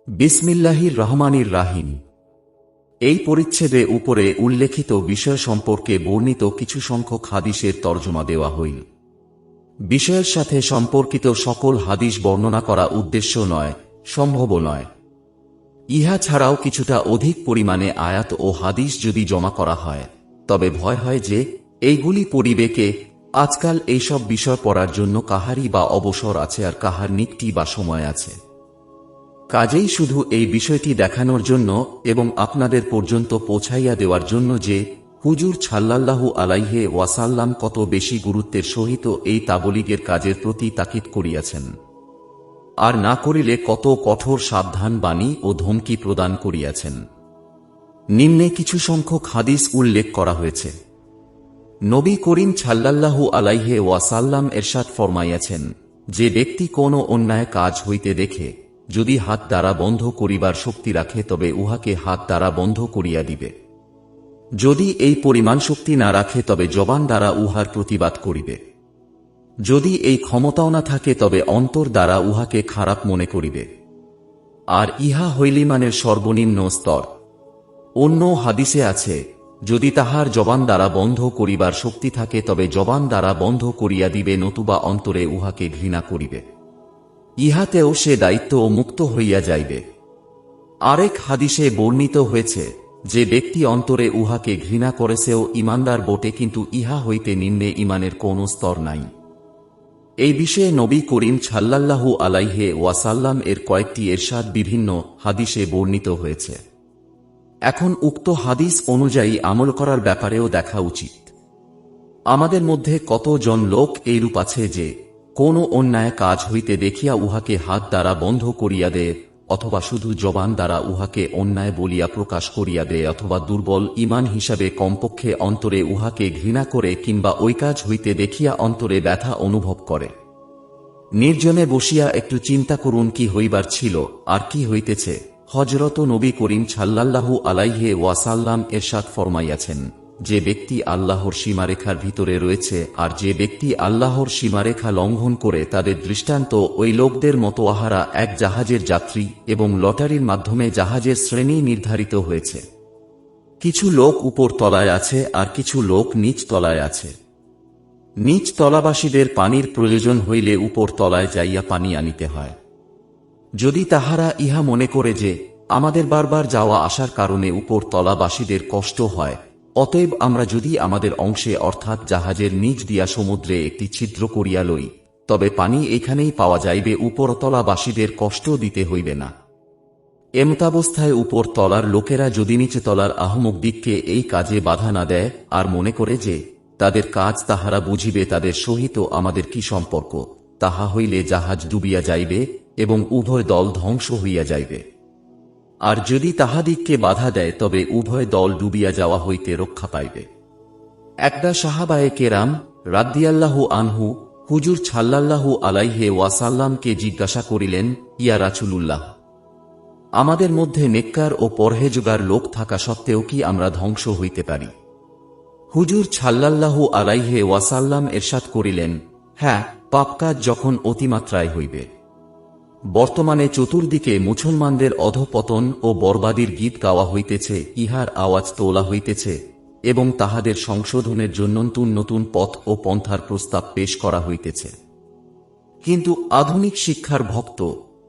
বিসমিল্লাহির রহমানির রাহিম। এই পরিচ্ছেদে উপরে উল্লেখিত বিষয় সম্পর্কে বর্ণিত কিছু সংখ্যক হাদিসের তর্জমা দেওয়া হইল। বিষয়ের সাথে সম্পর্কিত সকল হাদিস বর্ণনা করা উদ্দেশ্য নয়, সম্ভবও নয়। ইহা ছাড়াও কিছুটা অধিক পরিমাণে আয়াত ও হাদিস যদি জমা করা হয়, তবে ভয় হয় যে এইগুলি পড়িবে কে। আজকাল এইসব বিষয় পড়ার জন্য কাহারই বা অবসর আছে আর কাহার নিকটি বা সময় আছে। কাজেই শুধু এই বিষয়টি দেখানোর জন্য এবং আপনাদের পর্যন্ত পৌঁছাইয়া দেওয়ার জন্য যে হুজুর সাল্লাল্লাহু আলাইহি ওয়াসাল্লাম কত বেশি গুরুত্বের সহিত এই তাবলীগের কাজের প্রতি তাকিদ করিয়াছেন, আর না করিলে কত কঠোর সাবধান বাণী ও ধমকি প্রদান করিয়াছেন। নিম্নে কিছু সংখ্যক হাদিস উল্লেখ করা হয়েছে। নবী করিম সাল্লাল্লাহু আলাইহি ওয়াসাল্লাম এরশাদ ফরমাইয়াছেন, যে ব্যক্তি কোনো অন্যায় কাজ হইতে দেখে যদি হাত দ্বারা বন্ধ করিবার শক্তি রাখে তবে উহাকে হাত দ্বারা বন্ধ করিয়া দিবে। যদি এই পরিমাণ শক্তি না রাখে তবে জবান দ্বারা উহার প্রতিবাদ করিবে। যদি এই ক্ষমতাও না থাকে তবে অন্তর দ্বারা উহাকে খারাপ মনে করিবে। আর ইহা হইলিমানের সর্বনিম্ন স্তর। অন্য হাদিসে আছে, যদি তাহার জবান দ্বারা বন্ধ করিবার শক্তি থাকে তবে জবান দ্বারা বন্ধ করিয়া দিবে, নতুবা অন্তরে উহাকে ঘৃণা করিবে। ইহাতেও সে দায়িত্ব মুক্ত হইয়া যাইবে। আরেক হাদিসে বর্ণিত হয়েছে, যে ব্যক্তি অন্তরে উহাকে ঘৃণা করেছেও ঈমানদার বটে, কিন্তু ইহা হইতে নিম্নে ঈমানের কোন স্তর নাই। এই বিষয়ে নবী করিম সাল্লাল্লাহু আলাইহি ওয়াসাল্লাম এর কয়েকটি এরশাদ বিভিন্ন হাদিসে বর্ণিত হয়েছে। এখন উক্ত হাদিস অনুযায়ী আমল করার ব্যাপারেও দেখা উচিত। আমাদের মধ্যে কতজন লোক এইরূপ আছে যে কোনো অন্যায় কাজ হইতে দেখিয়া উহাকে হাত দ্বারা বন্ধ করিয়া দেয়, অথবা শুধু জবান দ্বারা উহাকে অন্যায় বলিয়া প্রকাশ করিয়া দেয়, অথবা দুর্বল ঈমান হিসাবে কমপক্ষে অন্তরে উহাকে ঘৃণা করে, কিংবা ওই কাজ হইতে দেখিয়া অন্তরে ব্যথা অনুভব করে। নির্জনে বসিয়া একটু চিন্তা করুন কি হইবার ছিল আর কি হইতেছে। হযরত নবী করিম সাল্লাল্লাহু আলাইহি ওয়াসাল্লাম এরশাদ ফরমাইয়াছেন, যে ব্যক্তি আল্লাহর সীমারেখার ভিতরে রয়েছে আর যে ব্যক্তি আল্লাহর সীমারেখা লঙ্ঘন করে, তাদের দৃষ্টান্ত ওই লোকদের মতো। আহারা এক জাহাজের যাত্রী এবং লটারির মাধ্যমে জাহাজের শ্রেণী নির্ধারিত হয়েছে। কিছু লোক উপর তলায় আছে আর কিছু লোক নিচ তলায় আছে। নিচ তলাবাসীদের পানির প্রয়োজন হইলে উপর তলায় যাইয়া পানি আনিতে হয়। যদি তাহারা ইহা মনে করে যে আমাদের বারবার যাওয়া আসার কারণে উপর তলাবাসীদের কষ্ট হয়, অতএব আমরা যদি আমাদের অংশে অর্থাৎ জাহাজের নিচ দিয়া সমুদ্রে একটি ছিদ্র করিয়া লই, তবে পানি এখানেই পাওয়া যাইবে, উপরতলাবাসীদের কষ্ট দিতে হইবে না। এমতাবস্থায় উপর তলার লোকেরা যদি নিচে তলার আহমক দিককে এই কাজে বাধা না দেয় আর মনে করে যে তাদের কাজ তাহারা বুঝিবে, তাদের সহিত আমাদের কি সম্পর্ক, তাহা হইলে জাহাজ ডুবিয়া যাইবে এবং উভয় দল ধ্বংস হইয়া যাইবে। আর যদি তাহাদিগকে বাধা দেয় তবে উভয় দল ডুবিয়া যাওয়া হইতে রক্ষা পাইবে। একটা সাহাবায়ে কেরাম রাদিয়াল্লাহু আনহু হুজুর সাল্লাল্লাহু আলাইহি ওয়াসাল্লামকে জিজ্ঞাসা করিলেন, ইয়া রাসূলুল্লাহ, আমাদের মধ্যে নেককার ও পরহেজগার লোক থাকা সত্ত্বেও কি আমরা ধ্বংস হইতে পারি? হুজুর সাল্লাল্লাহু আলাইহি ওয়াসাল্লাম এরশাদ করিলেন, হ্যাঁ, পাপকাজ যখন অতিমাত্রায় হইবে। বর্তমানে চতুর্দিকে মুসলমানদের অধঃপতন ও বরবাদির গীত গাওয়া হইতেছে, ইহার আওয়াজ তোলা হইতেছে এবং তাহাদের সংশোধনের জন্য নতুন নতুন পথ ও পন্থার প্রস্তাব পেশ করা হইতেছে। কিন্তু আধুনিক শিক্ষার ভক্ত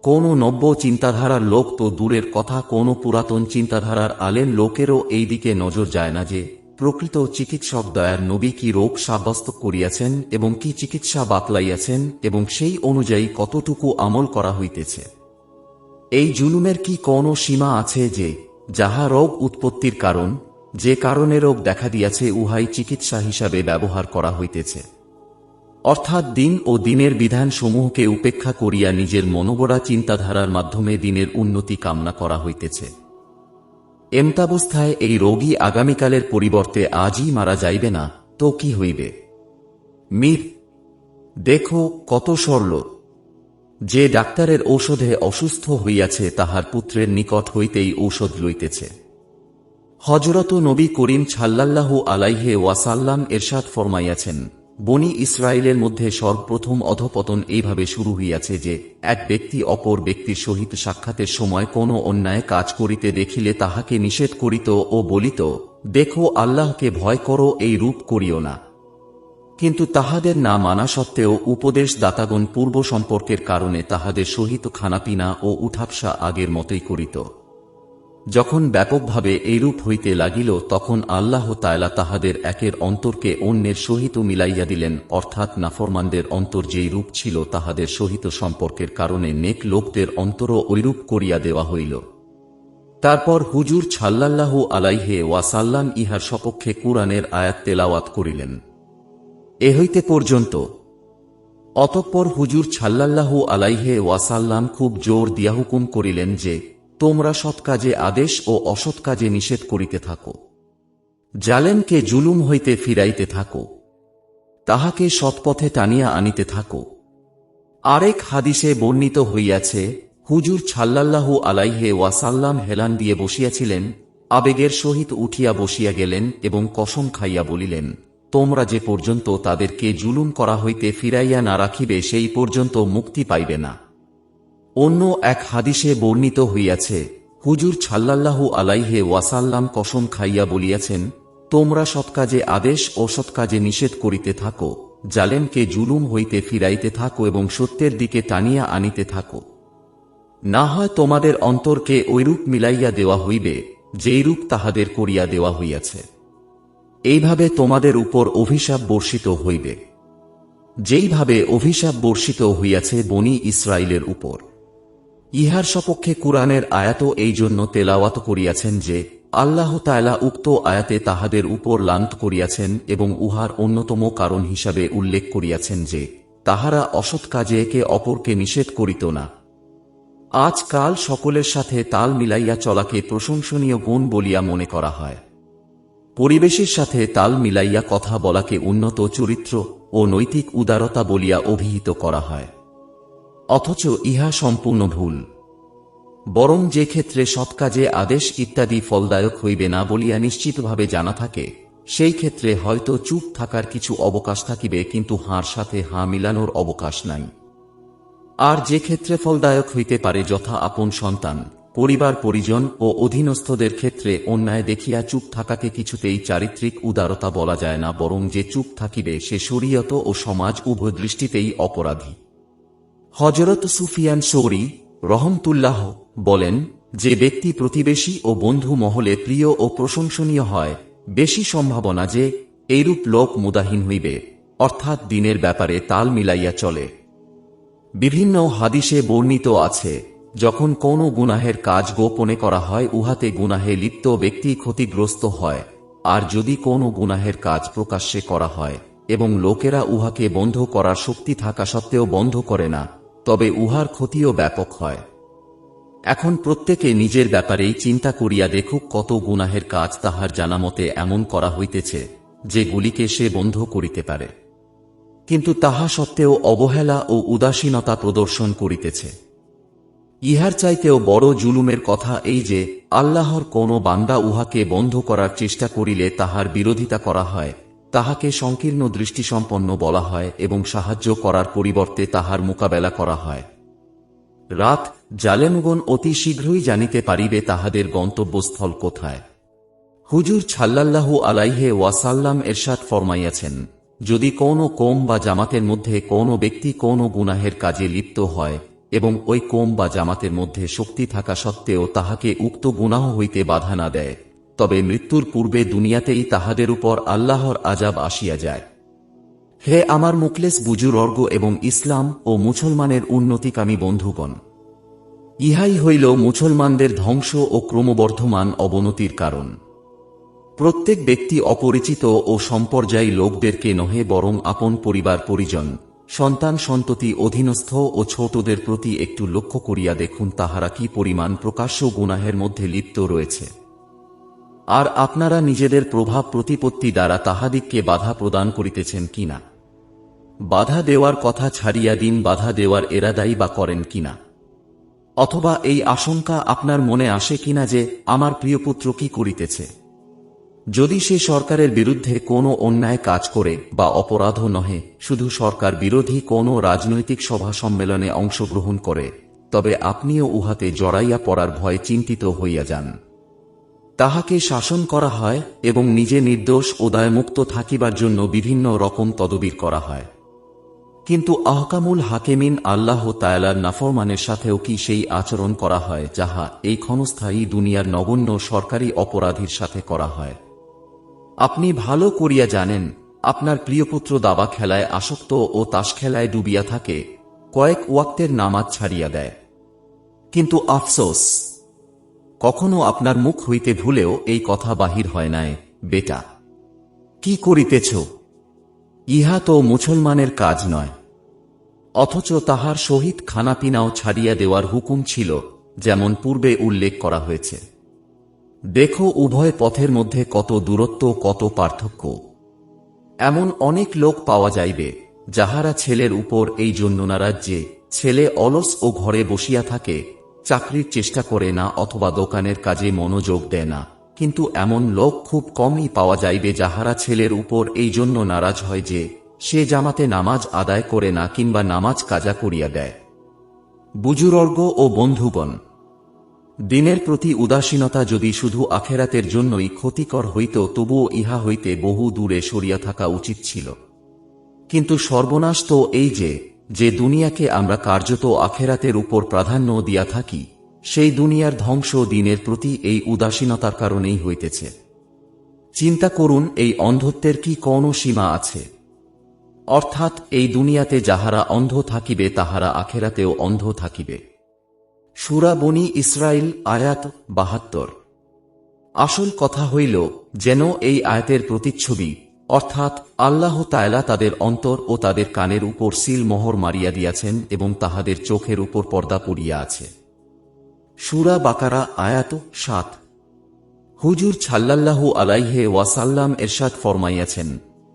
কোন নব্য চিন্তাধারার লোক তো দূরের কথা, কোন পুরাতন চিন্তাধারার আলেম লোকেরও এই দিকে নজর যায় না যে প্রকৃত চিকিৎসক দয়ার নবী কি রোগ সাব্যস্ত করিয়াছেন এবং কি চিকিৎসা বাতলাইয়াছেন এবং সেই অনুযায়ী কতটুকু আমল করা হইতেছে। এই জুলুমের কি কোনো সীমা আছে যে যাহা রোগ উৎপত্তির কারণ, যে কারণে রোগ দেখা দিয়াছে উহাই চিকিৎসা হিসাবে ব্যবহার করা হইতেছে, অর্থাৎ দিন ও দিনের বিধান সমূহকে উপেক্ষা করিয়া নিজের মনোগড়া চিন্তাধারার মাধ্যমে দিনের উন্নতি কামনা করা হইতেছে। এমতাবস্থায় এই রোগী আগামীকালের পরিবর্তে আজই মারা যাইবে না তো কি হইবে? মীর দেখো কত সরল। যে ডাক্তারের ঔষধে অসুস্থ হইয়াছে তাহার পুত্রের নিকট হইতেই ঔষধ লইতেছে। হযরত নবী করিম সাল্লাল্লাহু আলাইহি ওয়াসাল্লাম এরশাদ ফরমাইয়াছেন, বনি ইসরায়েলের মধ্যে সর্বপ্রথম অধঃপতন এইভাবে শুরু হইয়াছে যে এক ব্যক্তি অপর ব্যক্তির সহিত সাক্ষাতের সময় কোনো অন্যায় কাজ করিতে দেখিলে তাহাকে নিষেধ করিত ও বলিত, দেখো আল্লাহকে ভয় করো, এই রূপ করিও না। কিন্তু তাহাদের না মানা সত্ত্বেও উপদেশ দাতাগণ পূর্ব সম্পর্কের কারণে তাহাদের সহিত খানাপিনা ও উঠাবসা আগের মতোই করিত। যখন ব্যাপকভাবে এইরূপ হইতে লাগিল তখন আল্লাহ তাআলা তাহাদের একের অন্তরকে অন্যের সহিত মিলাইয়া দিলেন, অর্থাৎ নাফরমানদের অন্তর যেই রূপ ছিল তাহাদের সহিত সম্পর্কের কারণে নেক লোকদের অন্তরও ঐরূপ করিয়া দেওয়া হইল। তারপর হুজুর সাল্লাল্লাহু আলাইহি ওয়াসাল্লাম ইহার সপক্ষে কুরআনের আয়াত তেলাওয়াত করিলেন। এ হইতে পর্যন্ত। অতঃপর হুজুর সাল্লাল্লাহু আলাইহি ওয়াসাল্লাম খুব জোর দিয়া হুকুম করিলেন যে, তোমরা সৎ কাজে আদেশ ও অসৎ কাজে নিষেধ করিতে থাকো, জালেমকে জুলুম হইতে ফিরাইতে থাকো, তাহাকে সৎপথে টানিয়া আনিতে থাকো। আরেক হাদিসে বর্ণিত হইয়াছে, হুজুর সাল্লাল্লাহু আলাইহি ওয়াসাল্লাম হেলান দিয়ে বসিয়াছিলেন, আবেগের সহিত উঠিয়া বসিয়া গেলেন এবং কসম খাইয়া বলিলেন, তোমরা যে পর্যন্ত তাদেরকে জুলুম করা হইতে ফিরাইয়া না রাখিবে সেই পর্যন্ত মুক্তি পাইবে না। অন্য এক হাদিসে বর্ণিত হইয়াছে, হুজুর সাল্লাল্লাহু আলাইহি ওয়াসাল্লাম কসম খাইয়া বলিয়াছেন, তোমরা সৎকাজে আদেশ ও সৎকাজে নিষেধ করিতে থাকো, জালেমকে জুলুম হইতে ফিরাইতে থাকো এবং সত্যের দিকে টানিয়া আনিতে থাকো। না হয় তোমাদের অন্তরকে ঐরূপ মিলাইয়া দেওয়া হইবে যেইরূপ তাহাদের করিয়া দেওয়া হইয়াছে। এইভাবে তোমাদের উপর অভিশাপ বর্ষিত হইবে, যেইভাবে অভিশাপ বর্ষিত হইয়াছে বনি ইসরাইলের উপর। ইহার সপক্ষে কুরআনের আয়াতও এই জন্য তেলাওয়াত করিয়াছেন যে, আল্লাহ তাআলা উক্ত আয়াতে তাহাদের উপর লানত করিয়াছেন এবং উহার অন্যতম কারণ হিসাবে উল্লেখ করিয়াছেন যে, তাহারা অসৎ কাজে একে অপরকে নিষেধ করিত না। আজকাল সকলের সাথে তাল মিলাইয়া চলাকে প্রশংসনীয় গুণ বলিয়া মনে করা হয়। পরিবেশের সাথে তাল মিলাইয়া কথা বলাকে উন্নত চরিত্র ও নৈতিক উদারতা বলিয়া অভিহিত করা হয়। অথচ ইহা সম্পূর্ণ ভুল। বরং যে ক্ষেত্রে সৎকাজে আদেশ ইত্যাদি ফলদায়ক হইবে না বলিয়া নিশ্চিতভাবে জানা থাকে, সেই ক্ষেত্রে হয়তো চুপ থাকার কিছু অবকাশ থাকিবে, কিন্তু হাঁর সাথে হাঁ মিলানোর অবকাশ নাই। আর যে ক্ষেত্রে ফলদায়ক হইতে পারে, যথা আপন সন্তান, পরিবার পরিজন ও অধীনস্থদের ক্ষেত্রে অন্যায় দেখিয়া চুপ থাকাকে কিছুতেই চারিত্রিক উদারতা বলা যায় না, বরং যে চুপ থাকিবে সে শরীয়ত ও সমাজ উভয় দৃষ্টিতেই অপরাধী। হযরত সুফিয়ান সৌরি রহমতুল্লাহ বলেন, যে ব্যক্তি প্রতিবেশী ও বন্ধু মহলে প্রিয় ও প্রশংসনীয় হয়, বেশি সম্ভাবনা যে এইরূপ লোক মুদাহীন হইবে, অর্থাৎ দিনের ব্যাপারে তাল মিলাইয়া চলে। বিভিন্ন হাদিসে বর্ণিত আছে, যখন কোনো গুনাহের কাজ গোপনে করা হয় উহাতে গুনাহে লিপ্ত ব্যক্তি ক্ষতিগ্রস্ত হয়, আর যদি কোনো গুনাহের কাজ প্রকাশ্যে করা হয় এবং লোকেরা উহাকে বন্ধ করার শক্তি থাকা সত্ত্বেও বন্ধ করে না, তবে উহার ক্ষতিও ব্যাপক হয়। এখন প্রত্যেকে নিজের ব্যাপারেই চিন্তা করিয়া দেখুক, কত গুনাহের কাজ তাহার জানামতে এমন করা হইতেছে যেগুলিকে সে বন্ধ করিতে পারে, কিন্তু তাহা সত্ত্বেও অবহেলা ও উদাসীনতা প্রদর্শন করিতেছে। ইহার চাইতেও বড় জুলুমের কথা এই যে, আল্লাহর কোন বান্দা উহাকে বন্ধ করার চেষ্টা করিলে তাহার বিরোধিতা করা হয়, তাহাকে সংকীর্ণ দৃষ্টিসম্পন্ন বলা হয় এবং সাহায্য করার পরিবর্তে তাহার মোকাবেলা করা হয়। রাত জালেমগণ অতি শীঘ্রই জানিতে পারিবে তাহাদের গন্তব্যস্থল কোথায়। হুজুর সাল্লাল্লাহু আলাইহি ওয়াসাল্লাম এরশাদ ফরমাইয়াছেন, যদি কোনো কওম বা জামাতের মধ্যে কোনো ব্যক্তি কোনো গুনাহের কাজে লিপ্ত হয় এবং ওই কওম বা জামাতের মধ্যে শক্তি থাকা সত্ত্বেও তাহাকে উক্ত গুনাহ হইতে বাধা না দেয়, তবে মৃত্যুর পূর্বে দুনিয়াতেই তাহাদের উপর আল্লাহর আযাব আসিয়া যায়। হে আমার মুখলেস বুজুর্গ এবং ইসলাম ও মুসলমানের উন্নতিকামী বন্ধুগণ, ইহাই হইল মুসলমানদের ধ্বংস ও ক্রমবর্ধমান অবনতির কারণ। প্রত্যেক ব্যক্তি অপরিচিত ও সম্পর্যায়ী লোকদেরকে নহে, বরং আপন পরিবার পরিজন, সন্তান সন্ততি, অধীনস্থ ও ছোটদের প্রতি একটু লক্ষ্য করিয়া দেখুন তাহারা কি পরিমাণ প্রকাশ্য গুনাহের মধ্যে লিপ্ত রয়েছে। আর আপনারা নিজেদের প্রভাব প্রতিপত্তি দ্বারা তাহাদিগকে বাধা প্রদান করিতেছেন কিনা। বাধা দেওয়ার কথা ছাড়িয়া দিন, বাধা দেওয়ার এরাদাই বা করেন কিনা। অথবা এই আশঙ্কা আপনার মনে আসে কিনা যে, আমার প্রিয় পুত্র কি করিতেছে, যদি সে সরকারের বিরুদ্ধে কোনো অন্যায় কাজ করে বা অপরাধও নহে, শুধু সরকার বিরোধী কোনো রাজনৈতিক সভা সম্মেলনে অংশগ্রহণ করে, তবে আপনিও উহাতে জড়াইয়া পড়ার ভয়ে চিন্তিত হইয়া যান। তাহাকে শাসন করা হয় এবং নিজে নির্দোষ ও দায়মুক্ত থাকিবার জন্য বিভিন্ন রকম তদবির করা হয়। কিন্তু আহকামুল হাকিমিন আল্লাহ তাআলার নাফরমানের সাথেও কি সেই আচরণ করা হয় যাহা এই ক্ষণস্থায়ী দুনিয়ার নগণ্য সরকারি অপরাধীর সাথে করা হয়? আপনি ভালো করিয়া জানেন, আপনার প্রিয়পুত্র দাবা খেলায় আসক্ত ও তাস খেলায় ডুবিয়া থাকে, কয়েক ওয়াক্তের নামাজ ছাড়িয়া দেয়। কিন্তু আফসোস, কখনো আপনার মুখ হইতে ভুলেও এই কথা বাহির হয় নাই, বেটা, কি করিতেছ? ইহা তো মুসলমানের কাজ নয়। অথচ তাহার সহিত খানাপিনাও ছাড়িয়া দেওয়ার হুকুম ছিল, যেমন পূর্বে উল্লেখ করা হয়েছে। দেখো উভয় পথের মধ্যে কত দূরত্ব, কত পার্থক্য। এমন অনেক লোক পাওয়া যাইবে যাহারা ছেলের উপর এই জন্য নারাজ যে ছেলে অলস ও ঘরে বসিয়া থাকে, চাকরির চেষ্টা করে না অথবা দোকানের কাজে মনোযোগ দেয় না। কিন্তু এমন লোক খুব কমই পাওয়া যাইবে যাহারা ছেলের উপর এই জন্য নারাজ হয় যে সে জামাতে নামাজ আদায় করে না কিংবা নামাজ কাজা করিয়া দেয়। বুজুর্গ ও বন্ধুগণ, দিনের প্রতি উদাসীনতা যদি শুধু আখেরাতের জন্যই ক্ষতিকর হইত, তবুও ইহা হইতে বহু দূরে সরিয়া থাকা উচিত ছিল। কিন্তু সর্বনাশ তো এই যে দুনিয়াকে আমরা কার্যত আখেরাতের উপর প্রাধান্য দিয়া থাকি, সেই দুনিয়ার ধ্বংস দিনের প্রতি এই উদাসীনতার কারণেই হইতেছে। চিন্তা করুন, এই অন্ধত্বের কি কোনো সীমা আছে? অর্থাৎ এই দুনিয়াতে যাহারা অন্ধ থাকিবে তাহারা আখেরাতেও অন্ধ থাকিবে। সূরা বনী ইসরাইল আয়াত ৭২। আসল কথা হইল যেন এই আয়াতের প্রতিচ্ছবি, অর্থাৎ আল্লাহ তাআলা তাদের অন্তর ও তাদের কানের উপর সিল মোহর মারিয়া দিয়াছেন এবং তাহাদের চোখের উপর পর্দা পড়িয়া আছে। সূরা বাকারা আয়াত ৭। হুজুর সাল্লাল্লাহু আলাইহি ওয়াসাল্লাম এরশাদ ফরমাইয়াছেন,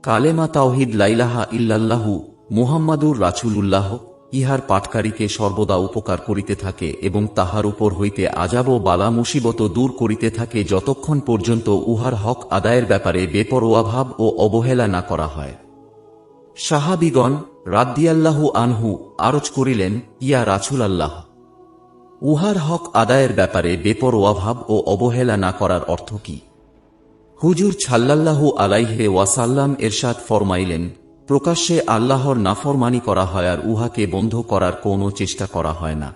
কালেমা তাওহীদ লা ইলাহা ইল্লাল্লাহু মুহাম্মাদুর রাসূলুল্লাহ ইহার পাঠকারীকে সর্বদা উপকার করিতে থাকে এবং তাহার উপর হইতে আযাব ও বালা মুসিবত দূর করিতে থাকে, যতক্ষণ পর্যন্ত উহার হক আদায়ের ব্যাপারে বেপরোয়াভাব ও অবহেলা না করা হয়। সাহাবীগণ রাদিয়াল্লাহু আনহু আরজ করিলেন, ইয়া রাসূলাল্লাহ, উহার হক আদায়ের ব্যাপারে বেপরোয়াভাব ও অবহেলা না করার অর্থ কি? হুজুর সাল্লাল্লাহু আলাইহি ওয়াসাল্লাম এরশাদ ফরমাইলেন, প্রকাশ্যে আল্লাহর নাফরমানি করা হয় আর উহাকে বন্ধ করার কোনো চেষ্টা করা হয় না।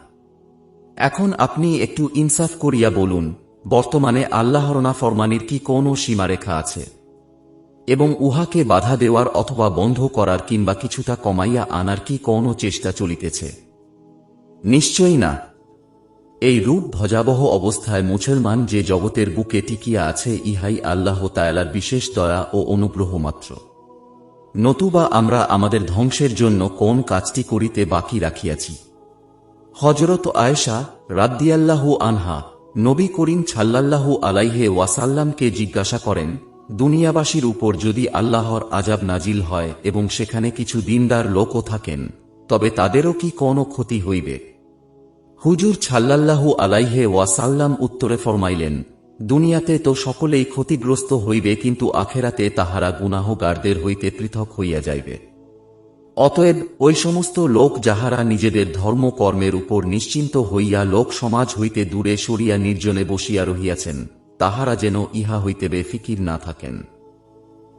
এখন আপনি একটু ইনসাফ করিয়া বলুন, বর্তমানে আল্লাহর নাফরমানির কি কোনো সীমারেখা আছে? এবং উহাকে বাধা দেওয়ার অথবা বন্ধ করার কিংবা কিছুটা কমাইয়া আনার কি কোনো চেষ্টা চলিতেছে? নিশ্চয়ই না। এই রূপ ভজাবহ অবস্থায় মুসলমান যে জগতের বুকে টিকিয়া আছে, ইহাই আল্লাহ তাআলার বিশেষ দয়া ও অনুগ্রহ মাত্র। নতুবা আমরা আমাদের ধ্বংসের জন্য কোন কাজটি করিতে বাকি রাখিয়াছি? হযরত আয়েশা রাদিয়াল্লাহু আনহা নবী করিম সাল্লাল্লাহু আলাইহি ওয়াসাল্লামকে জিজ্ঞাসা করেন, দুনিয়াবাসীর উপর যদি আল্লাহর আযাব নাজিল হয় এবং সেখানে কিছু দিনদার লোকও থাকেন, তবে তাদেরও কি কোনো ক্ষতি হইবে? হুজুর সাল্লাল্লাহু আলাইহি ওয়াসাল্লাম উত্তরে ফরমাইলেন, দুনিয়াতে তো সকলেই ক্ষতিগ্রস্ত হইবে, কিন্তু আখেরাতে তাহারা গুনাহগারদের হইতে পৃথক হইয়া যাইবে। অতএব ওই সমস্ত লোক যাহারা নিজেদের ধর্মকর্মের উপর নিশ্চিন্ত হইয়া লোক সমাজ হইতে দূরে সরিয়া নির্জনে বসিয়া রহিয়াছেন, তাহারা যেন ইহা হইতে বেফিকির না থাকেন।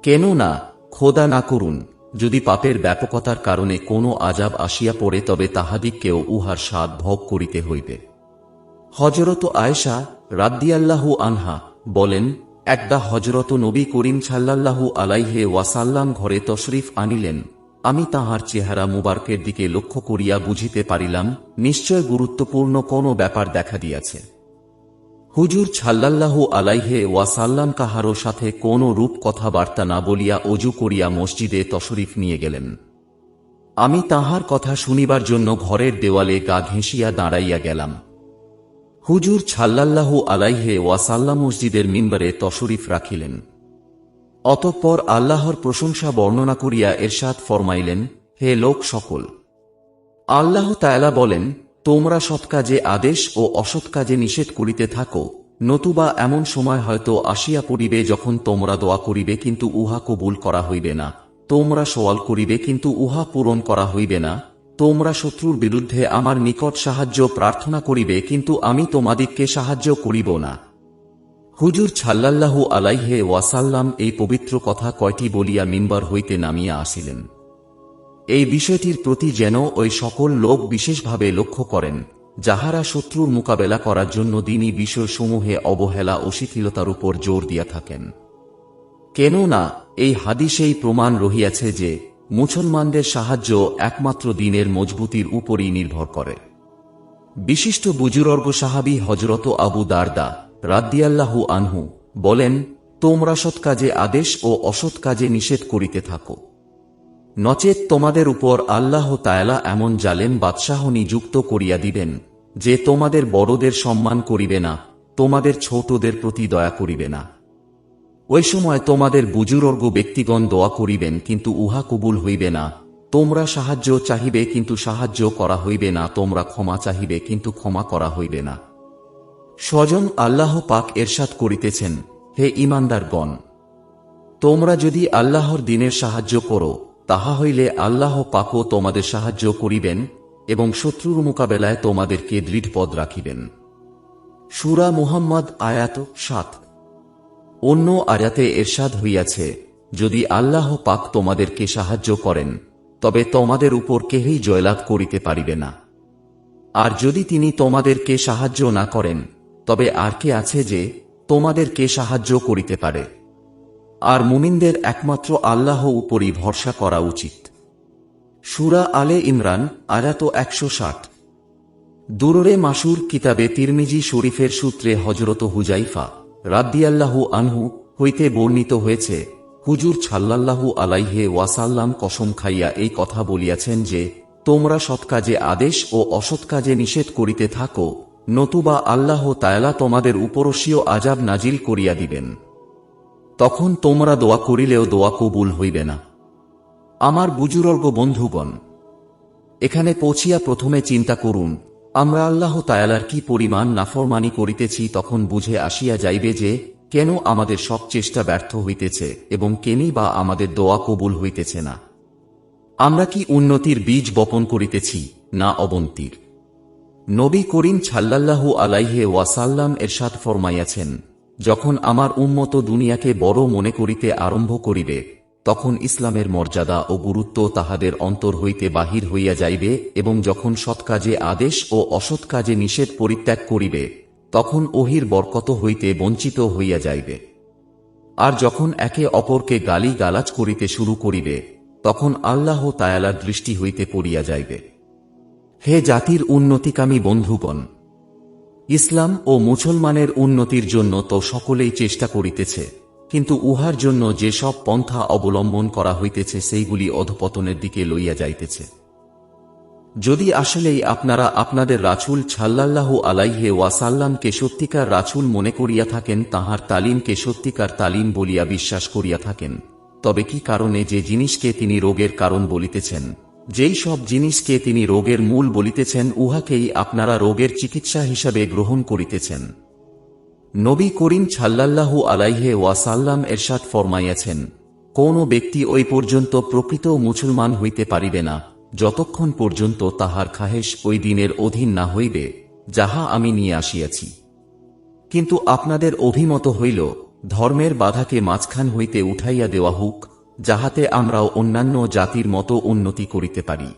কেন না, খোদা না করুন, যদি পাপের ব্যাপকতার কারণে কোনো আযাব আসিয়া পড়ে, তবে তাহাদিগকেও উহার স্বাদ ভোগ করিতে হইবে। হযরত আয়েশা রাদিয়াল্লাহু আনহা বলেন, একদা হযরত নবী করিম সাল্লাল্লাহু আলাইহি ওয়াসাল্লাম ঘরে তশরিফ আনিলেন। আমি তাহার চেহারা মুবারকের দিকে লক্ষ্য করিয়া বুঝিতে পারিলাম, নিশ্চয় গুরুত্বপূর্ণ কোনো ব্যাপার দেখা দিয়াছে। হুজুর সাল্লাল্লাহু আলাইহি ওয়াসাল্লাম কাহারও সাথে কোনো রূপ কথাবার্তা না বলিয়া অজু করিয়া মসজিদে তশরিফ নিয়ে গেলেন। আমি তাহার কথা শুনিবার জন্য ঘরের দেওয়ালে গা ঘেঁষিয়া দাঁড়াইয়া গেলাম। হুজুর সাল্লাল্লাহু আলাইহি ওয়াসাল্লাম মসজিদের মিম্বরে তশরিফ রাখিলেন। অতঃপর আল্লাহর প্রশংসা বর্ণনা করিয়া এরশাদ ফরমাইলেন, হে লোক সকল, আল্লাহ তাআলা বলেন, তোমরা সৎ কাজে আদেশ ও অসৎ কাজে নিষেধ করিতে থাকো, নতুবা এমন সময় হয়তো আসিয়া পড়িবে যখন তোমরা দোয়া করিবে কিন্তু উহা কবুল করা হইবে না, তোমরা সওয়াল করিবে কিন্তু উহা পূরণ করা হইবে না, তোমরা শত্রুর বিরুদ্ধে আমার নিকট সাহায্য প্রার্থনা করিবে কিন্তু আমি তোমাদিগকে সাহায্য করিব না। হুজুর সাল্লাল্লাহু আলাইহি ওয়াসাল্লাম এই পবিত্র কথা কয়টি বলিয়া মিম্বার হইতে নামিয়া আসিলেন। এই বিষয়টির প্রতি যেন ওই সকল লোক বিশেষভাবে লক্ষ্য করেন যাহারা শত্রুর মোকাবেলা করার জন্য দিনী বিষয়সমূহে অবহেলা ও শিথিলতার উপর জোর দিয়া থাকেন। কেননা এই হাদিসেই প্রমাণ রহিয়াছে যে মুসলমানদের সাহায্য একমাত্র দ্বীনের মজবুতির উপরই নির্ভর করে। বিশিষ্ট বুজুর্গ সাহাবী হযরত আবু দারদা রাদিয়াল্লাহু আনহু বলেন, তোমরা সৎ কাজে আদেশ ও অসৎ কাজে নিষেধ করিতে থাকো, নচেত তোমাদের উপর আল্লাহ তাআলা এমন জালেম বাদশাহ নিযুক্ত করিয়া দিবেন যে তোমাদের বড়দের সম্মান করিবে না, তোমাদের ছোটদের প্রতি দয়া করিবে না। ওই সময় তোমাদের বুজুর্গ ব্যক্তিগণ দোয়া করিবেন কিন্তু উহা কবুল হইবে না, তোমরা সাহায্য চাহিবে কিন্তু সাহায্য করা হইবে না, তোমরা ক্ষমা চাহিবে কিন্তু ক্ষমা করা হইবে না। স্বয়ং আল্লাহ পাক এরশাদ করিতেছেন, হে ঈমানদারগণ, তোমরা যদি আল্লাহর দ্বীনের সাহায্য করো তাহা হইলে আল্লাহ পাকও তোমাদের সাহায্য করিবেন এবং শত্রুর মোকাবেলায় তোমাদেরকে দৃঢ়পদ রাখিবেন। সূরা মুহাম্মদ আয়াত ৭। অন্য আয়াতে এরশাদ হইয়াছে, যদি আল্লাহ পাক তোমাদেরকে সাহায্য করেন তবে তোমাদের উপর কেহই জয়লাভ করিতে পারিবে না, আর যদি তিনি তোমাদেরকে সাহায্য না করেন তবে আর কে আছে যে তোমাদেরকে সাহায্য করিতে পারে। আর মুমিনদের একমাত্র আল্লাহ উপরই ভরসা করা উচিত। সূরা আলে ইমরান আয়াত ১৬০। দুররে মাসুর কিতাবে তিরমিজি শরীফের সূত্রে হযরত হুজাইফা রাদিয়াল্লাহু আনহু হইতে বর্ণিত হয়েছে, হুজুর সাল্লাল্লাহু আলাইহি ওয়াসাল্লাম কসম খাইয়া এই কথা বলিয়াছেন যে, তোমরা সৎ কাজে আদেশ ও অসৎ কাজে নিষেধ করিতে থাকো, নতুবা আল্লাহ তাআলা তোমাদের উপরসীয় আযাব নাজিল করিয়া দিবেন। তখন তোমরা দোয়া করিলেও দোয়া কবুল হইবে না। আমার বুজুর্গ বন্ধুগণ, এখানে পৌঁছিয়া প্রথমে চিন্তা করুন, আমরা আল্লাহ তাআলার কি পরিমাণ নাফরমানি করিতেছি, তখন বুঝে আসিয়া যাইবে যে কেন আমাদের সব চেষ্টা ব্যর্থ হইতেছে এবং কেনই বা আমাদের দোয়া কবুল হইতেছে না। আমরা কি উন্নতির বীজ বপন করিতেছি না অবনতির? নবী করিম সাল্লাল্লাহু আলাইহি ওয়াসাল্লাম এরশাদ ফরমাইয়াছেন, যখন আমার উম্মত দুনিয়াকে বড় মনে করিতে আরম্ভ করিবে তখন ইসলামের মর্যাদা ও গুরুত্ব তাহাদের অন্তর হইতে বাহির হইয়া যাইবে, এবং যখন সৎ কাজে আদেশ ও অসৎ কাজে নিষেধ পরিত্যাগ করিবে তখন ওহির বরকত হইতে বঞ্চিত হইয়া যাইবে। আর যখন একে অপরকে গালি গালাজ করিতে শুরু করিবে তখন আল্লাহ তাআলার দৃষ্টি হইতে পড়িয়া যাইবে। হে জাতির উন্নতিকামী বন্ধুগণ, ইসলাম ও মুসলমানের উন্নতির জন্য তো সকলেই চেষ্টা করিতেছে, কিন্তু উহার জন্য যে সব পন্থা অবলম্বন করা হইতেছে সেইগুলি অধপতনের দিকে লইয়া যাইতেছে। যদি আসলেই আপনারা আপনাদের রাসূল সাল্লাল্লাহু আলাইহি ওয়াসাল্লামকে সত্যিকার রাসূল মনে করিয়া থাকেন, তাঁহার তালিমকে সত্যিকার তালিম বলিয়া বিশ্বাস করিয়া থাকেন, তবে কি কারণে যে জিনিসকে তিনি রোগের কারণ বলিতেছেন, যেই সব জিনিসকে তিনি রোগের মূল বলিতেছেন, উহাকেই আপনারা রোগের চিকিৎসা হিসাবে গ্রহণ করিতেছেন? নবী করিম সাল্লাল্লাহু আলাইহি ওয়াসাল্লাম এরশাদ ফরমাইয়াছেন, কোন ব্যক্তি ওই পর্যন্ত প্রকৃত মুসলমান হইতে পারিবে না যতক্ষণ পর্যন্ত তাহার খাহেশ ওই দিনের অধীন না হইবে যাহা আমি নিয়ে আসিয়াছি। কিন্তু আপনাদের অভিমত হইল ধর্মের বাধাকে মাঝখান হইতে উঠাইয়া দেওয়া হোক, যাহাতে আমরাও অন্যান্য জাতির মতো উন্নতি করিতে পারি।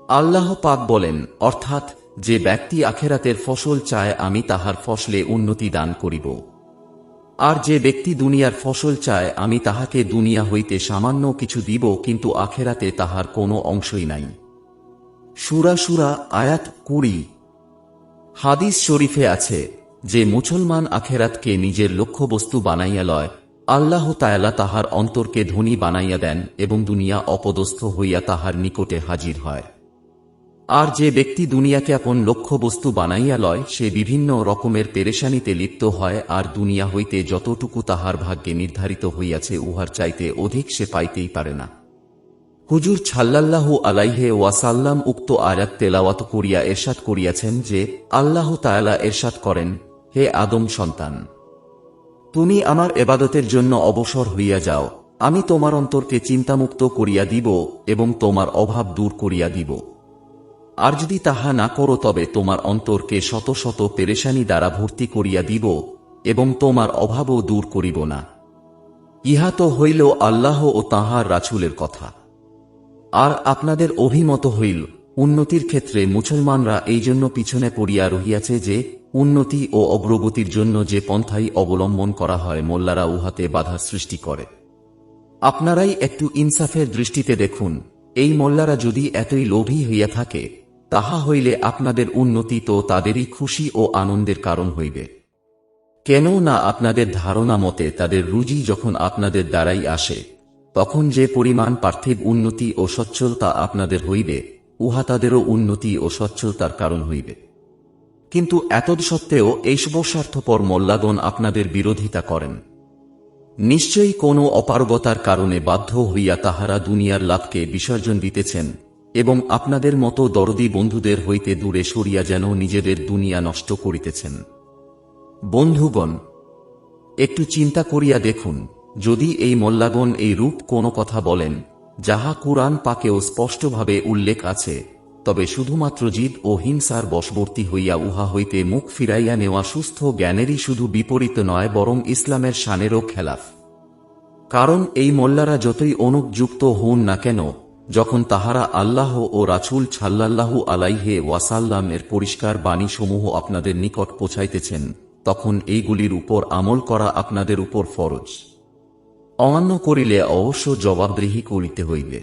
আল্লাহ পাক বলেন, অর্থাৎ যে ব্যক্তি আখেরাতের ফসল চায় আমি তাহার ফসলে উন্নতি দান করিব, আর যে ব্যক্তি দুনিয়ার ফসল চায় আমি তাহাকে দুনিয়া হইতে সামান্য কিছু দিব, কিন্তু আখেরাতে তাহার কোনো অংশই নাই। সূরা সূরা আয়াত ২০। হাদিস শরীফে আছে, যে মুসলমান আখেরাতকে নিজের লক্ষ্যবস্তু বানাইয়া লয়, আল্লাহ তাআলা তাহার অন্তরকে ধনী বানাইয়া দেন এবং দুনিয়া অপদস্থ হইয়া তাহার নিকটে হাজির হয়। আর যে ব্যক্তি দুনিয়াকে আপন লক্ষ্যবস্তু বানাইয়া লয়, সে বিভিন্ন রকমের পেরেশানিতে লিপ্ত হয়, আর দুনিয়া হইতে যতটুকু তাহার ভাগ্যে নির্ধারিত হইয়াছে উহার চাইতে অধিক সে পাইতেই পারে না। হুজুর সাল্লাল্লাহু আলাইহি ওয়াসাল্লাম উক্ত আয়াত তেলাওয়াত করিয়া এরশাদ করিয়াছেন যে, আল্লাহ তাআলা এরশাদ করেন, হে আদম সন্তান, তুমি আমার এবাদতের জন্য অবসর হইয়া যাও, আমি তোমার অন্তরকে চিন্তামুক্ত করিয়া দিব এবং তোমার অভাব দূর করিয়া দিব। আর যদি তাহা না করো তবে তোমার অন্তরকে শত শত পেরেশানি দ্বারা ভর্তি করিয়া দিব এবং তোমার অভাবও দূর করিব না। ইহা তো হইল আল্লাহ ও তাঁহার রাসূলের কথা। আর আপনাদের অভিমত হইল, উন্নতির ক্ষেত্রে মুসলমানরা এই জন্য পিছনে পড়িয়া রহিয়াছে যে উন্নতি ও অগ্রগতির জন্য যে পন্থাই অবলম্বন করা হয় মোল্লারা উহাতে বাধা সৃষ্টি করে। আপনারাই একটু ইনসাফের দৃষ্টিতে দেখুন, এই মোল্লারা যদি এতই লোভী হইয়া থাকে, তাহা হইলে আপনাদের উন্নতি তো তাদেরই খুশি ও আনন্দের কারণ হইবে। কেন না আপনাদের ধারণা মতে তাদের রুজি যখন আপনাদের দ্বারাই আসে, তখন যে পরিমাণ পার্থিব উন্নতি ও সচ্ছলতা আপনাদের হইবে, উহা তাদেরও উন্নতি ও সচ্ছলতার কারণ হইবে। কিন্তু এতদসত্ত্বেও এইসব স্বার্থপর মোল্লাগণ আপনাদের বিরোধিতা করেন। নিশ্চয়ই কোনো অপারগতার কারণে বাধ্য হইয়া তাহারা দুনিয়ার লাভকে বিসর্জন দিতেছেন এবং আপনাদের মতো দরদি বন্ধুদের হইতে দূরে সরিয়া যেন নিজেদের দুনিয়া নষ্ট করিতেছেন। বন্ধুগণ, একটু চিন্তা করিয়া দেখুন, যদি এই মোল্লাগণ এই রূপ কোনো কথা বলেন যাহা কুরআন পাকেও স্পষ্টভাবে উল্লেখ আছে, তবে শুধুমাত্র জিদ ও হিংসার বশবর্তী হইয়া উহা হইতে মুখ ফিরাইয়া নেওয়া সুস্থ জ্ঞানেরই শুধু বিপরীত নয়, বরং ইসলামের শানেরও খেলাফ। কারণ এই মোল্লারা যতই অনুপযুক্ত হন না কেন, যখন তাহারা আল্লাহ ও রাসূল সাল্লাল্লাহু আলাইহি ওয়াসাল্লামের পরিষ্কার বাণীসমূহ আপনাদের নিকট পৌঁছাইতেছেন, তখন এইগুলির উপর আমল করা আপনাদের উপর ফরজ। অমান্য করিলে অবশ্য জবাবদিহি করিতে হইবে।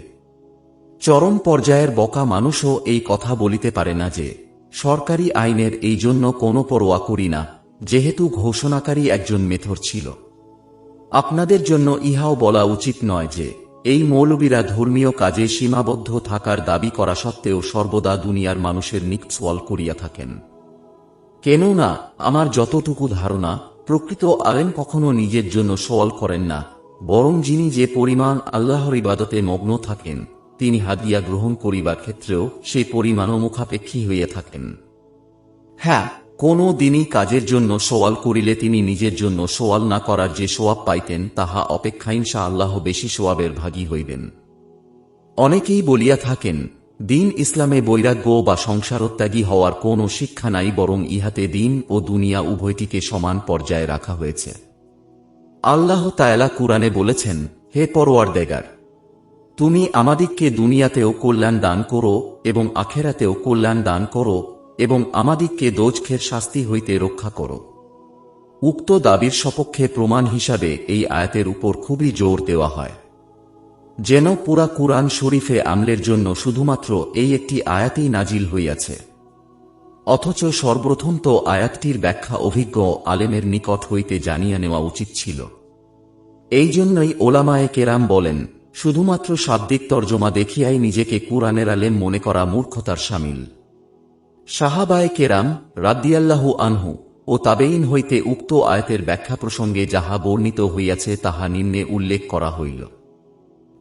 চরম পর্যায়ের বকা মানুষও এই কথা বলিতে পারে না যে সরকারি আইনের এই জন্য কোনো পরোয়া করি না, যেহেতু ঘোষণাকারী একজন মেথর ছিল। আপনাদের জন্য ইহাও বলা উচিত নয় যে এই মৌলবীরা ধর্মীয় কাজে সীমাবদ্ধ থাকার দাবি করা সত্ত্বেও সর্বদা দুনিয়ার মানুষের নিকট সওয়াল করিয়া থাকেন। কেননা আমার যতটুকু ধারণা, প্রকৃত আলেম কখনো নিজের জন্য সওয়াল করেন না, বরং যিনি যে পরিমাণ আল্লাহর ইবাদতে মগ্ন থাকেন, তিনি হাদিয়া গ্রহণ করিবার ক্ষেত্রেও সেই পরিমাণও মুখাপেক্ষী হইয়া থাকেন। হ্যাঁ, কোনো দিনই কাজের জন্য সওয়াল করিলে তিনি নিজের জন্য সওয়াল না করার যে সওয়াব পাইতেন, তাহা অপেক্ষা ইনশাআল্লাহ বেশি সওয়াবের ভাগী হইবেন। অনেকেই বলিয়া থাকেন, দিন ইসলামে বৈরাগ্য বা সংসারত্যাগী হওয়ার কোনো শিক্ষা নাই, বরং ইহাতে দিন ও দুনিয়া উভয়টিকে সমান পর্যায়ে রাখা হয়েছে। আল্লাহ তাআলা কুরআনে বলেছেন, হে পরওয়ারদিগার, তুমি আমাদিগকে দুনিয়াতেও কল্যাণ দান করো এবং আখেরাতেও কল্যাণ দান করো এবং আমাদিগকে দোজখের শাস্তি হইতে রক্ষা করো। উক্ত দাবির সপক্ষে প্রমাণ হিসাবে এই আয়াতের উপর খুবই জোর দেওয়া হয়, যেন পুরা কুরআন শরীফে আমলের জন্য শুধুমাত্র এই একটি আয়াতেই নাজিল হইয়াছে। অথচ সর্বপ্রথম তো আয়াতটির ব্যাখ্যা অভিজ্ঞ আলেমের নিকট হইতে জানিয়া নেওয়া উচিত ছিল। এই জন্যই ওলামায়ে কেরাম বলেন, শুধুমাত্র শাব্দিক তর্জমা দেখিয়াই নিজেকে কুরআনের আলেম মনে করা মূর্খতার শামিল। সাহাবায়ে কেরাম রাদিয়াল্লাহু আনহু ও তাবেঈন হইতে উক্ত আয়াতের ব্যাখ্যা প্রসঙ্গে যাহা বর্ণিত হইয়াছে তাহা নিম্নে উল্লেখ করা হইল।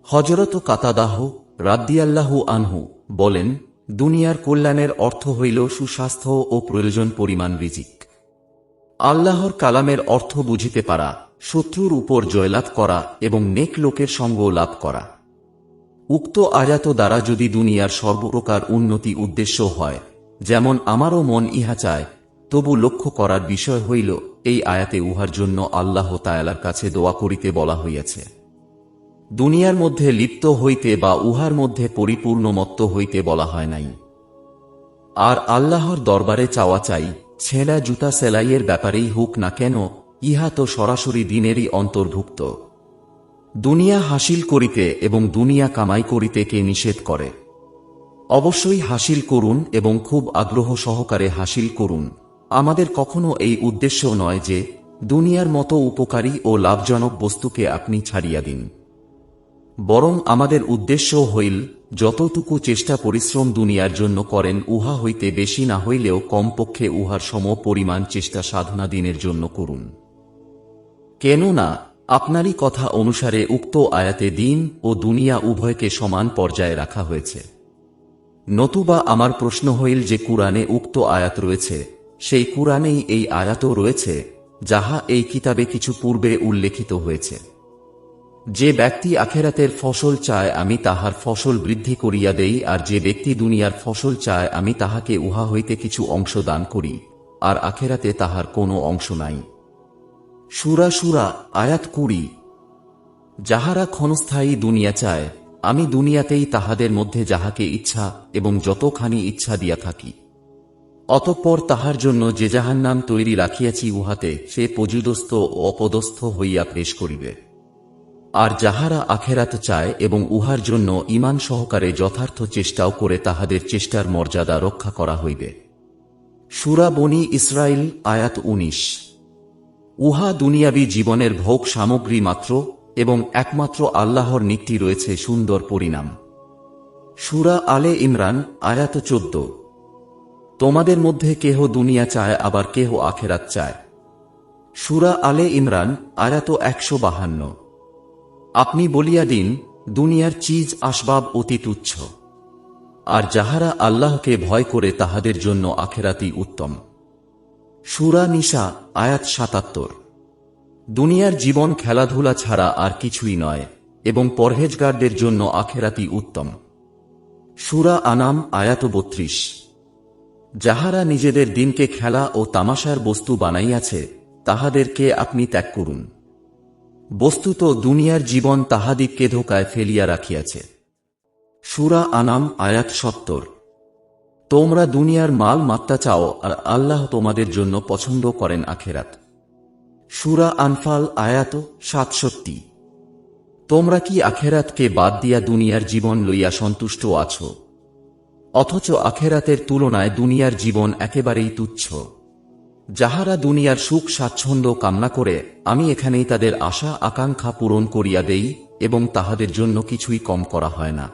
হযরত কাতাদাহ রাদিয়াল্লাহু আনহু বলেন, দুনিয়ার কল্যাণের অর্থ হইল সুস্বাস্থ্য ও প্রয়োজন পরিমাণ রিজিক। আল্লাহর কালামের অর্থ বুঝিতে পারা, শত্রুর উপর জয়লাভ করা এবং নেক লোকের সঙ্গ লাভ করা। উক্ত আয়াত দ্বারা যদি দুনিয়ার সর্বপ্রকার উন্নতি উদ্দেশ্য হয়, যেমন আমারও মন ইহা চায়, তবু লক্ষ্য করার বিষয় হইল এই আয়াতে উহার জন্য আল্লাহ তাআলার কাছে দোয়া করিতে বলা হইয়াছে। দুনিয়ার মধ্যে লিপ্ত হইতে বা উহার মধ্যে পরিপূর্ণ মত্ত হইতে বলা হয় নাই। আর আল্লাহর দরবারে চাওয়া চাই, ছেঁড়া জুতা সেলাইয়ের ব্যাপারেই হোক না কেন, ইহা তো সরাসরি দিনেরই অন্তর্ভুক্ত। দুনিয়া হাসিল করিতে এবং দুনিয়া কামাই করিতে কে নিষেধ করে? অবশ্যই হাসিল করুন এবং খুব আগ্রহ সহকারে হাসিল করুন। আমাদের কখনো এই উদ্দেশ্য নয় যে দুনিয়ার মতো উপকারী ও লাভজনক বস্তুকে আপনি ছাড়িয়া দিন, বরং আমাদের উদ্দেশ্য হইল যতটুকু চেষ্টা পরিশ্রম দুনিয়ার জন্য করেন উহা হইতে বেশি না হইলেও কমপক্ষে উহার সম পরিমাণ চেষ্টা সাধনা দিনের জন্য করুন। কেননা আপনারই কথা অনুসারে উক্ত আয়াতে দিন ও দুনিয়া উভয়কে সমান পর্যায়ে রাখা হয়েছে। নতুবা আমার প্রশ্ন হইল যে কুরআনে উক্ত আয়াত রয়েছে, সেই কুরআনেই এই আয়াতও রয়েছে, যাহা এই কিতাবে কিছু পূর্বে উল্লেখিত হয়েছে। যে ব্যক্তি আখেরাতের ফসল চায় আমি তাহার ফসল বৃদ্ধি করিয়া দেই, আর যে ব্যক্তি দুনিয়ার ফসল চায় আমি তাহাকে উহা হইতে কিছু অংশ দান করি, আর আখেরাতে তাহার কোনো অংশ নাই। সূরা আয়াত 20। যাহারা ক্ষণস্থায়ী দুনিয়া চায় আমি দুনিয়াতেই তাহাদের মধ্যে যাহাকে ইচ্ছা এবং যতখানি ইচ্ছা দিয়া থাকি। অতঃপর তাহার জন্য যে জাহান্নাম তৈরি রাখিয়াছি উহাতে সে পযুদস্থ ও অপদস্থ হইয়া পেশ করিবে। আর যাহারা আখেরাত চায় এবং উহার জন্য ঈমান সহকারে যথার্থ চেষ্টাও করে তাহাদের চেষ্টার মর্যাদা রক্ষা করা হইবে। সূরা বনী ইসরাইল আয়াত 19। উহা দুনিয়াবী জীবনের ভোগ সামগ্রী মাত্র এবং একমাত্র আল্লাহর নিকটে রয়েছে সুন্দর পরিণাম। সূরা আলে ইমরান আয়াত 14। তোমাদের মধ্যে কেহ দুনিয়া চায় আবার কেহ আখেরাত চায়। সূরা আলে ইমরান আয়াত 152। আপনি বলিয়া দিন দুনিয়ার চিজ আসবাব অতি তুচ্ছ, আর যাহারা আল্লাহকে ভয় করে তাহাদের জন্য আখেরাতই উত্তম। সূরা নিসা আয়াত 77। দুনিয়ার জীবন খেলাধুলা ছাড়া আর কিছুই নয় এবং পরহেজগারদের জন্য আখেরাতই উত্তম। সূরা আনাম আয়াত 32। যাহারা নিজেদের দিনকে খেলা ও তামাশার বস্তু বানাইয়াছে তাহাদেরকে আপনি ত্যাগ করুন। বস্তুত দুনিয়ার জীবন তাহাদিগকে ধোকায় ফেলিয়া রাখিয়াছে। সূরা আনাম আয়াত 70। তোমরা দুনিয়ার মাল মাত্তা চাও আর আল্লাহ তোমাদের জন্য পছন্দ করেন আখেরাত। সূরা আনফাল আয়াত 67। তোমরা কি আখেরাতকে বাদ দিয়া দুনিয়ার জীবন লইয়া সন্তুষ্ট আছো? অথচ আখেরাতের তুলনায় দুনিয়ার জীবন একেবারেই তুচ্ছ। যাহারা দুনিয়ার সুখ স্বাচ্ছন্দ্য কামনা করে আমি এখানেই তাদের আশা আকাঙ্ক্ষা পূরণ করিয়া দেই এবং তাহাদের জন্য কিছুই কম করা হয় না।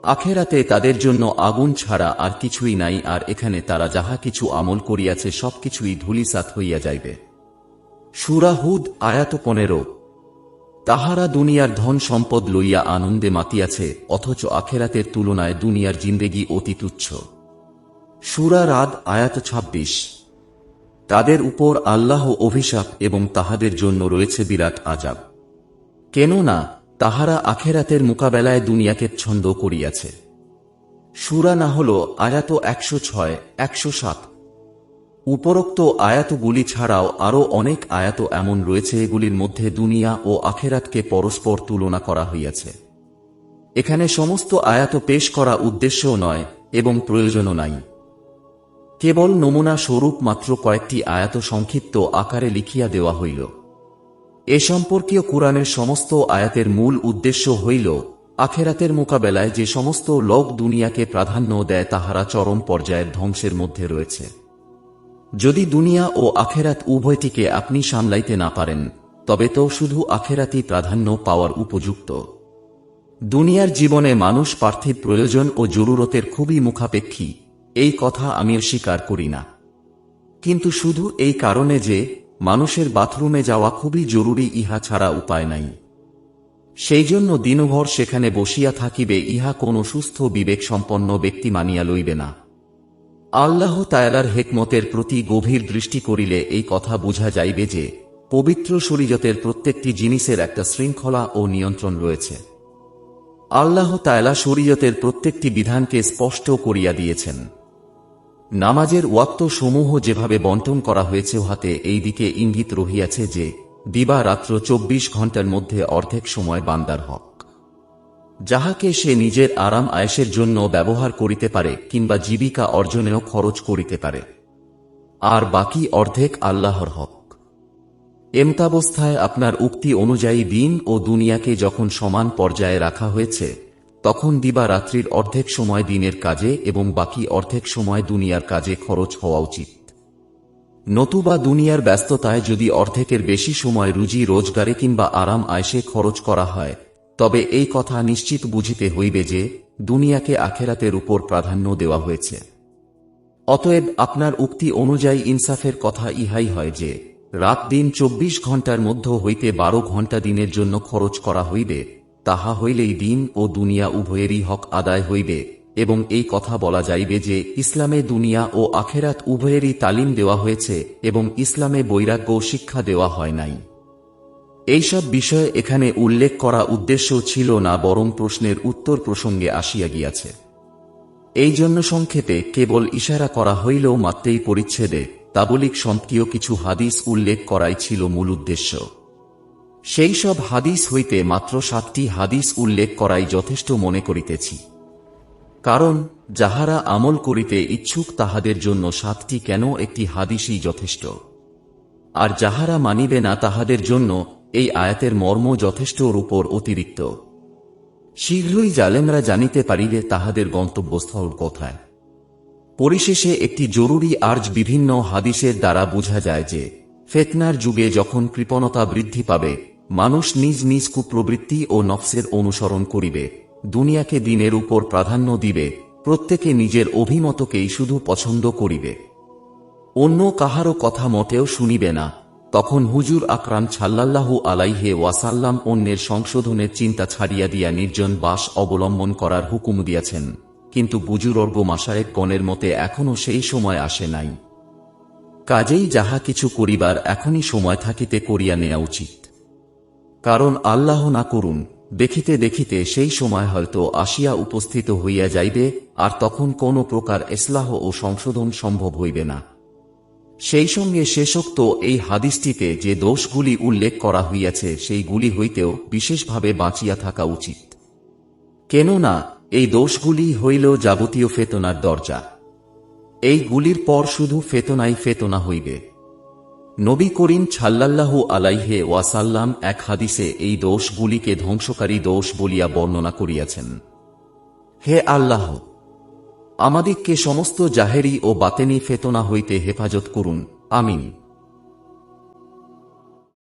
আখেরাতে তাদের জন্য আগুন ছাড়া আর কিছুই নাই, আর এখানে তারা যাহা কিছু আমল করিয়াছে সবকিছুই ধূলিসাৎ হইয়া যাইবে। সূরা হুদ আয়াত 15। তাহারা দুনিয়ার ধন সম্পদ লইয়া আনন্দে মাতিয়াছে অথচ আখেরাতের তুলনায় দুনিয়ার জিন্দেগি অতি তুচ্ছ। সূরা রাদ আয়াত 26। তাদের উপর আল্লাহ অভিশাপ এবং তাহাদের জন্য রয়েছে বিরাট আযাব, কেননা তাহারা আখেরাতের মোকাবেলায় দুনিয়াকে ছন্দ করিয়াছে। সূরা নাহল আয়াত 106, 107। উপরোক্ত আয়াতগুলি ছাড়াও আরও অনেক আয়াত এমন রয়েছে এগুলির মধ্যে দুনিয়া ও আখেরাতকে পরস্পর তুলনা করা হইয়াছে। এখানে সমস্ত আয়াত পেশ করা উদ্দেশ্যও নয় এবং প্রয়োজনও নাই। কেবল নমুনা স্বরূপ মাত্র কয়েকটি আয়াত সংক্ষিপ্ত আকারে লিখিয়া দেওয়া হইল। এ সম্পর্কীয় কুরআনের সমস্ত আয়াতের মূল উদ্দেশ্য হইল আখেরাতের মোকাবেলায় যে সমস্ত লোক দুনিয়াকে প্রাধান্য দেয় তাহারা চরম পর্যায়ের ধ্বংসের মধ্যে রয়েছে। যদি দুনিয়া ও আখেরাত উভয়টিকে আপনি সামলাইতে না পারেন তবে তো শুধু আখেরাতই প্রাধান্য পাওয়ার উপযুক্ত। দুনিয়ার জীবনে মানুষ পার্থিব প্রয়োজন ও জরুরতের খুবই মুখাপেক্ষী, এই কথা আমি স্বীকার করি না। কিন্তু শুধু এই কারণে যে মানুষের বাথরুমে যাওয়া খুবই জরুরি, ইহা ছাড়া উপায় নাই, সেই জন্য দিনভর সেখানে বসিয়া থাকিবে, ইহা কোনো সুস্থ বিবেক সম্পন্ন ব্যক্তি মানিয়া লইবে না। আল্লাহ তাআলার হিকমতের প্রতি গভীর দৃষ্টি করিলে এই কথা বোঝা যাইবে যে পবিত্র শরীয়তের প্রত্যেকটি জিনিসের একটা শৃঙ্খলা ও নিয়ন্ত্রণ রয়েছে। আল্লাহ তাআলা শরীয়তের প্রত্যেকটি বিধানকে স্পষ্ট করিয়া দিয়েছেন। নামাজের ওয়াক্ত সমূহ যেভাবে বন্টন করা হয়েছে উহাতে এই দিকে ইঙ্গিত রহিয়াছে যে দিবা রাত্র 24 ঘণ্টার মধ্যে অর্ধেক সময় বান্দার হক, যাহাকে সে নিজের আরাম আয়েশের জন্য ব্যবহার করিতে পারে কিংবা জীবিকা অর্জনেও খরচ করিতে পারে, আর বাকি অর্ধেক আল্লাহর হক। এমতাবস্থায় আপনার উক্তি অনুযায়ী দিন ও দুনিয়াকে যখন সমান পর্যায়ে রাখা হয়েছে তখন দিবা রাত্রির অর্ধেক সময় দিনের কাজে এবং বাকি অর্ধেক সময় দুনিয়ার কাজে খরচ হওয়া উচিত। নতুবা দুনিয়ার ব্যস্ততায় যদি অর্ধেকের বেশি সময় রুজি রোজগারে কিংবা আরাম আয়েশে খরচ করা হয় তবে এই কথা নিশ্চিত বুঝিতে হইবে যে দুনিয়াকে আখেরাতের উপর প্রাধান্য দেওয়া হয়েছে। অতএব আপনার উক্তি অনুযায়ী ইনসাফের কথা ইহাই হয় যে রাত দিন 24 ঘণ্টার মধ্য হইতে 12 ঘণ্টা দিনের জন্য খরচ করা হইবে, তাহা হইলেই দিন ও দুনিয়া উভয়েরই হক আদায় হইবে এবং এই কথা বলা যাইবে যে ইসলামে দুনিয়া ও আখেরাত উভয়েরই তালিম দেওয়া হয়েছে এবং ইসলামে বৈরাগ্য শিক্ষা দেওয়া হয় নাই। এইসব বিষয় এখানে উল্লেখ করা উদ্দেশ্য ছিল না, বরং প্রশ্নের উত্তর প্রসঙ্গে আসিয়া গিয়াছে। এই জন্য সংক্ষেপে কেবল ইশারা করা হইলেও মাত্রেই পরিচ্ছেদে তাবলিগ সম্পর্কীয় কিছু হাদিস উল্লেখ করাই ছিল মূল উদ্দেশ্য। সেই সব হাদিস হইতে মাত্র 7টি হাদিস উল্লেখ করাই যথেষ্ট মনে করিতেছি। কারণ যাহারা আমল করিতে ইচ্ছুক তাহাদের জন্য 7টি কেন একটি হাদিসই যথেষ্ট, আর যাহারা মানিবে না তাহাদের জন্য এই আয়াতের মর্ম যথেষ্টর উপর অতিরিক্ত। শীঘ্রই জালেমরা জানিতে পারিবে তাহাদের গন্তব্যস্থল কোথায়। পরিশেষে একটি জরুরি আর্জ বিভিন্ন হাদিসের দ্বারা বোঝা যায় যে ফিতনার যুগে যখন কৃপণতা বৃদ্ধি পাবে, মানুষ নিজ নিজ কুপ্রবৃত্তি ও নফসের অনুসরণ করিবে, দুনিয়াকে দিনের উপর প্রাধান্য দিবে, প্রত্যেকে নিজের অভিমতকেই শুধু পছন্দ করিবে, অন্য কাহারও কথা মোটেও শুনিবে না, তখন হুজুর আকরাম সাল্লাল্লাহু আলাইহি ওয়াসাল্লাম অন্যের সংশোধনের চিন্তা ছাড়িয়া দিয়া নির্জন বাস অবলম্বন করার হুকুম দিয়াছেন। কিন্তু বুজুর্গ মাশায়েখ গণের মতে এখনও সেই সময় আসে নাই। কাজেই যাহা কিছু করিবার এখনই সময় থাকিতে করিয়া নেওয়া উচিত। কারণ আল্লাহ না করুন, দেখিতে দেখিতে সেই সময় হয়তো আসিয়া উপস্থিত হইয়া যাইবে, আর তখন কোন প্রকার ইসলাহ ও সংশোধন সম্ভব হইবে না। সেই সঙ্গে শেষোক্ত এই হাদিসটিতে যে দোষগুলি উল্লেখ করা হইয়াছে সেইগুলি হইতেও বিশেষভাবে বাঁচিয়া থাকা উচিত। কেননা এই দোষগুলি হইল যাবতীয় ফেতনার দরজা। এইগুলির পর শুধু ফেতনাই ফেতনা হইবে। নবী করিম সাল্লাল্লাহু আলাইহি ওয়াসাল্লাম এক হাদিসে এই দোষগুলিকে ধ্বংসকারী দোষ বলিয়া বর্ণনা করিয়াছেন। হে আল্লাহ, আমাদিগকে সমস্ত জাহেরি ও বাতেনি ফেতনা হইতে হেফাজত করুন, আমিন।